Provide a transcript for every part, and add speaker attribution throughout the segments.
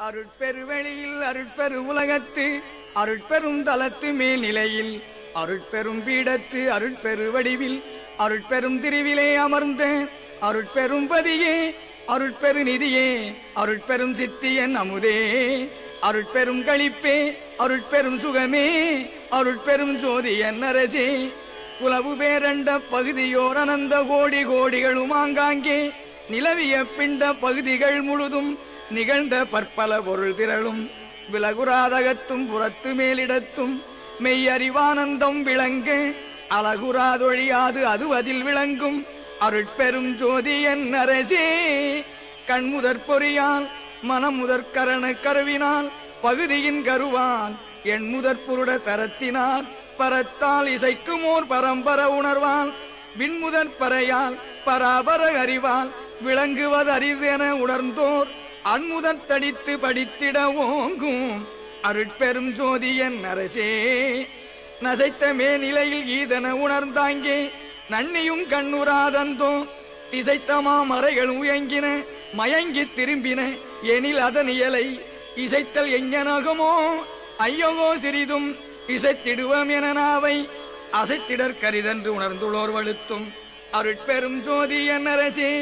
Speaker 1: அருட்பெருவெளியில் அருட்பெரு உலகத்து அருட்பெரும் தலத்து மேல்நிலையில் அருட்பெரும் பீடத்து அருட்பெரு வடிவில் அருட்பெரும் திருவிலே அமர்ந்த அருட்பெரும் பதியே அருட்பெரு நிதியே அருட்பெரும் சித்தியன் அமுதே அருட்பெரும் களிப்பே அருட்பெரும் சுகமே அருட்பெரும் ஜோதியன் அரசே புலவு பேரண்ட பகுதியோர் அனந்த கோடி கோடிகளும் ஆங்காங்கே நிலவிய பிண்ட பகுதிகள் முழுதும் நிகழ்ந்த பற்பல பொருள் திரளும் விலகுராதகத்தும் புறத்து மேலிடத்தும் மெய்யறிவானந்தம் விளங்க அழகுராதொழியாது அது அதில் விளங்கும் அருட்பெரும் ஜோதியன் அரசே கண்முதற் பொறியால் மனம் முதற் கரண கருவினால் பகுதியின் கருவால் என் முதற் புருட தரத்தினால் பரத்தால் இசைக்குமோர் பரம்பர உணர்வால் விண்முதற் பறையால் பராபர அறிவால் விளங்குவதறிவென உணர்ந்தோர் அன்முதற் தடித்து படித்திட ஓங்கும் அருட்பெரும் ஜோதியன் அரசே நசைத்த மேநிலையில் ஈதன உணர்ந்தாங்கே நன்னியும் கண்ணுராதந்தோ இசைத்தமா மறைகள் உயங்கின மயங்கி திரும்பின எனில் அதன் இயலை இசைத்தல் எஞ்ஞனகமோ ஐயகோ சிறிதும் இசைத்திடுவோம் என நாவை அசைத்திடற் கரிதென்று உணர்ந்துள்ளோர் வழுத்தும் அருட்பெரும் ஜோதியன் அரசே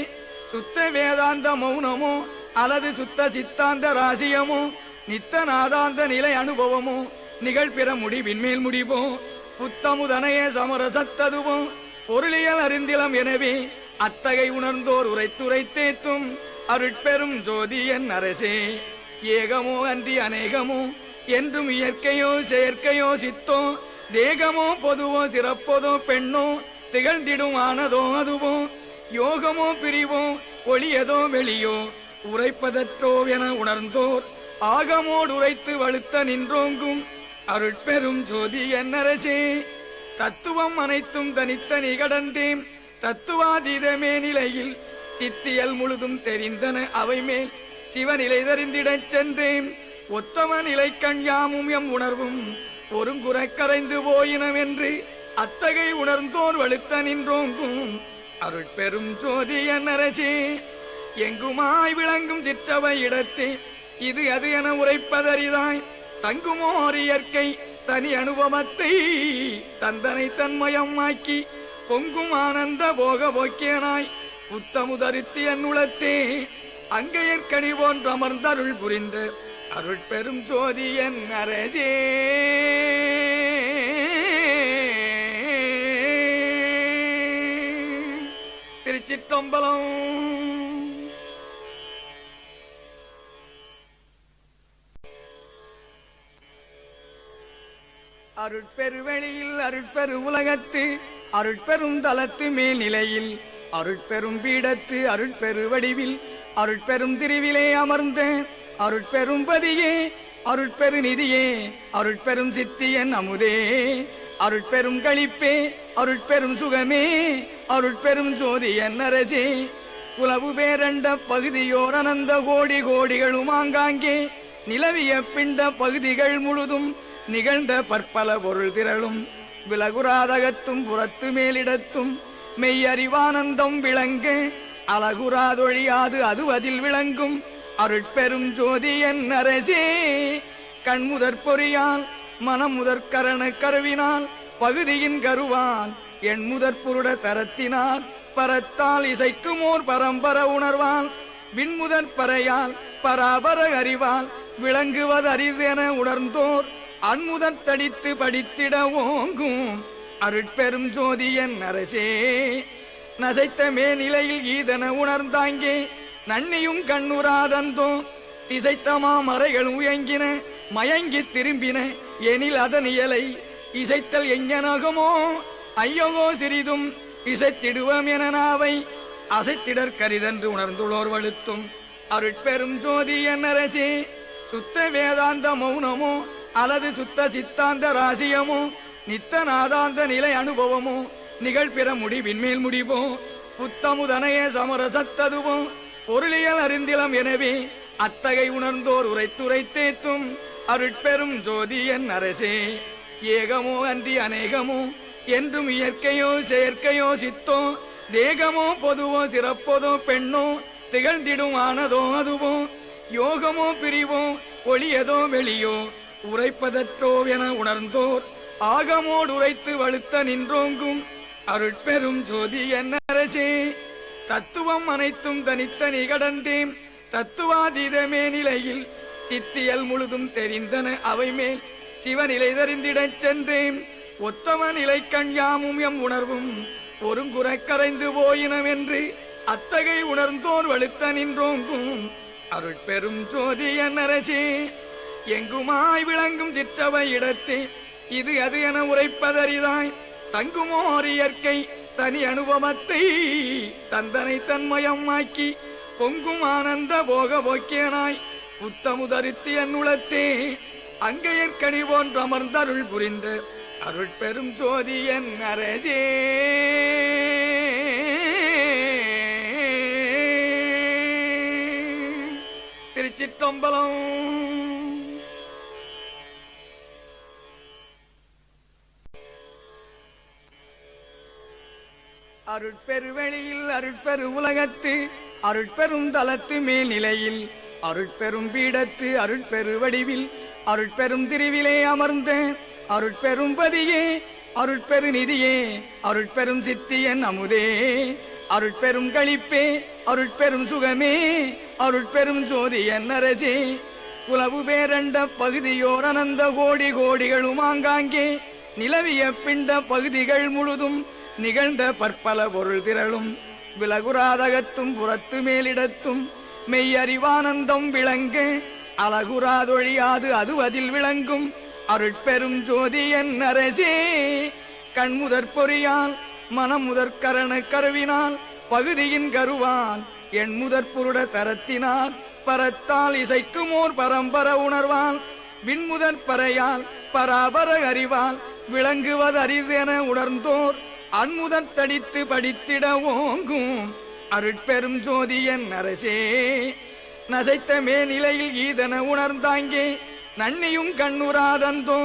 Speaker 1: சுத்த வேதாந்த மௌனமோ அல்லது சுத்த சித்தாந்த ராசியமோ நித்த நாதாந்த நிலை அனுபவமோ நிகழ்பிற முடிவின் மேல் முடிவோ புத்தமுதனைய சமரசத்ததுவோ பொருளியல் அறிந்திலம் எனவே அத்தகை உணர்ந்தோர் உரைத்துரைத்தேத்தும் அருட்பெரும் ஜோதியன் அரசே ஏகமோ அன்றி அநேகமோ என்றும் இயற்கையோ செயற்கையோ சித்தோ தேகமோ பொதுவோ சிறப்பதோ பெண்ணோ திகழ்ந்திடும் ஆனதோ அதுவோ யோகமோ பிரிவோ ஒளியதோ வெளியோ உரைப்பதற்றோ என உணர்ந்தோர் ஆகமோடு உரைத்து வழுத்த நின்றோங்கும் அருட்பெரும் ஜோதியன் அரசே தத்துவம் அனைத்தும் தனித்தனி கடந்தேன் தத்துவாதீதமே நிலையில் சித்தியல் முழுதும் தெரிந்தன அவை மேல் சிவநிலை தெரிந்திடச் சென்றேன் ஒத்தம நிலை கண்யாமும் எம் உணர்வும் ஒருங்குறை கரைந்து போயினம் என்று அத்தகை உணர்ந்தோர் வழுத்த நின்றோங்கும் அருட்பெரும் ஜோதியன் அரசே எங்குமாய் விளங்கும் சிற்றவை இடத்தே இது அது என உரைப்பதறிதாய் தங்குமோர் இயற்கை தனி அனுபவத்தை தந்தனை தன்மயமாக்கி பொங்கும் ஆனந்த போக போக்கியனாய் புத்தமுதரித்து என் உளத்தே அங்கையற்கனி போன்று அமர்ந்தருள் புரிந்த அருட்பெரும் ஜோதியன் அரசே திருச்சிற்றம்பலம். அருட்பெருவெளியில் அருட்பெரு உலகத்து அருட்பெரும் தலத்து மேல்நிலையில் அருட்பெரும் பீடத்து அருட்பெரு வடிவில் அருட்பெரும் திருவிலே அமர்ந்த அருட்பெரும் பதியே அருட்பெரு நிதியே அருட்பெரும் சித்தியன் அமுதே அருட்பெரும் களிப்பே அருட்பெரும் சுகமே அருட்பெரும் ஜோதியன் அரசே புலவு பேரண்ட பகுதியோர் அனந்த கோடி கோடிகளும் ஆங்காங்கே நிலவிய பிண்ட பகுதிகள் முழுதும் நிகழ்ந்த பற்பல பொருள் திரளும் விலகுராதகத்தும் புறத்து மேலிடத்தும் மெய்யறிவானந்தம் விளங்க அழகுராதொழியாது அது அதில் விளங்கும் அருட்பெரும் ஜோதியன் அரசே கண்முதற் பொறியால் மனம் முதற் கரண கருவினால் பகுதியின் கருவால் என் முதற் புருட தரத்தினால் பரத்தால் இசைக்குமோர் பரம்பர உணர்வால் விண்முதற் பறையால் பராபர அறிவால் விளங்குவதறிவென உணர்ந்தோர் அன்முதற் தடித்து படித்திட ஓங்கும் அருட்பெரும் ஜோதியன் அரசே நசைத்த மேநிலையில் ஈதன உணர்ந்தாங்கே நன்னியும் கண்ணுராதந்தோ இசைத்தமா மறைகள் உயங்கின மயங்கி திரும்பின எனில் அதன் இயலை இசைத்தல் எஞ்ஞனகமோ ஐயகோ சிறிதும் இசைத்திடுவோம் என நாவை அசைத்திடற் கரிதென்று உணர்ந்துள்ளோர் வழுத்தும் அருட்பெரும் ஜோதியன் அரசே சுத்த வேதாந்த மௌனமோ அல்லது சுத்த சித்தாந்த ராசியமோ நித்த நாதாந்த நிலை அனுபவமோ நிகழ்பிற முடிவின் மேல் முடிவோ புத்தமுதனைய சமரசத்ததுவோ பொருளியல் அறிந்திலம் எனவே அத்தகை உணர்ந்தோர் உரைத்துரைத்தேத்தும் அருட்பெரும் ஜோதியன் அரசே ஏகமோ அன்றி அநேகமோ என்றும் இயற்கையோ செயற்கையோ சித்தோ தேகமோ பொதுவோ சிறப்பதோ பெண்ணோ திகழ்ந்திடும் ஆனதோ அதுவோ யோகமோ பிரிவோ ஒளியதோ வெளியோ உரைப்பதற்றோ என உணர்ந்தோர் ஆகமோடு உரைத்து வலுத்த நின்றோங்கும் அருட்பெரும் ஜோதி என்னரசே. தத்துவம் அனைத்தும் தனித்தனி கடந்தேன் தத்துவாதீதமே நிலையில் சித்தியல் முழுதும் தெரிந்தன அவை மேல் சிவநிலை தெரிந்திடச் சென்றேன். ஒத்தம நிலை கண்யாமும் எம் உணர்வும் ஒருங்குறை கரைந்து போயினம் என்று அத்தகை உணர்ந்தோர் வலுத்த நின்றோங்கும் அருட்பெரும் ஜோதி என்னரசே. எங்குமாய் விளங்கும் சிற்றவை இடத்தே இது அது என உரைப்பதறிதாய் தங்குமோர் இயற்கை தனி அனுபவத்தை தந்தனை தன்மயமாக்கி பொங்கும் ஆனந்த போக போக்கியனாய் புத்தமுதரித்து என் உளத்தே அங்கையற்கனி போன்று அமர்ந்தருள் புரிந்த அருட்பெரும் ஜோதி என் அரசே. திருச்சிற்றம்பலம். அருட்பெருவெளியில் அருட்பெரு உலகத்து அருட்பெரும் தலத்து மேல் நிலையில் அருட்பெரும் பீடத்து அருட்பெரு வடிவில் அருட்பெரும் திருவிலே அமர்ந்த அருட்பெரும் பதியே அருட்பெரு நிதியே அருட்பெரும் சித்தியன் அமுதே அருட்பெரும் களிப்பே அருட்பெரும் சுகமே அருட்பெரும் ஜோதி என்னரசே. குலவு பேரண்ட பகுதியோர் அனந்த கோடி கோடிகளும் ஆங்காங்கே நிலவிய பிண்ட பகுதிகள் முழுதும் நிகழ்ந்த பற்பல பொருள் திரளும் விலகுராதகத்தும் புறத்து மேலிடத்தும் மெய்யறிவானந்தம் விளங்க அழகுராதொழியாது அது அதில் விளங்கும் அருட்பெரும் ஜோதி என் அரசே. கண்முதற் பொறியால் மனம் முதற்கரண கருவினால் பகுதியின் கருவால் என் முதற் புருட தரத்தினால் பரத்தால் இசைக்குமோர் பரம்பர உணர்வால் விண்முதற் பறையால் பராபர அறிவால் விளங்குவதறிவென உணர்ந்தோர் அன்முதற் தடித்து படித்திட ஓங்கும் அருட்பெரும் ஜோதி என் அரசே. நசைத்த மேநிலையில் ஈதன உணர்ந்தாங்கே நன்னியும் கண்ணுராதந்தோ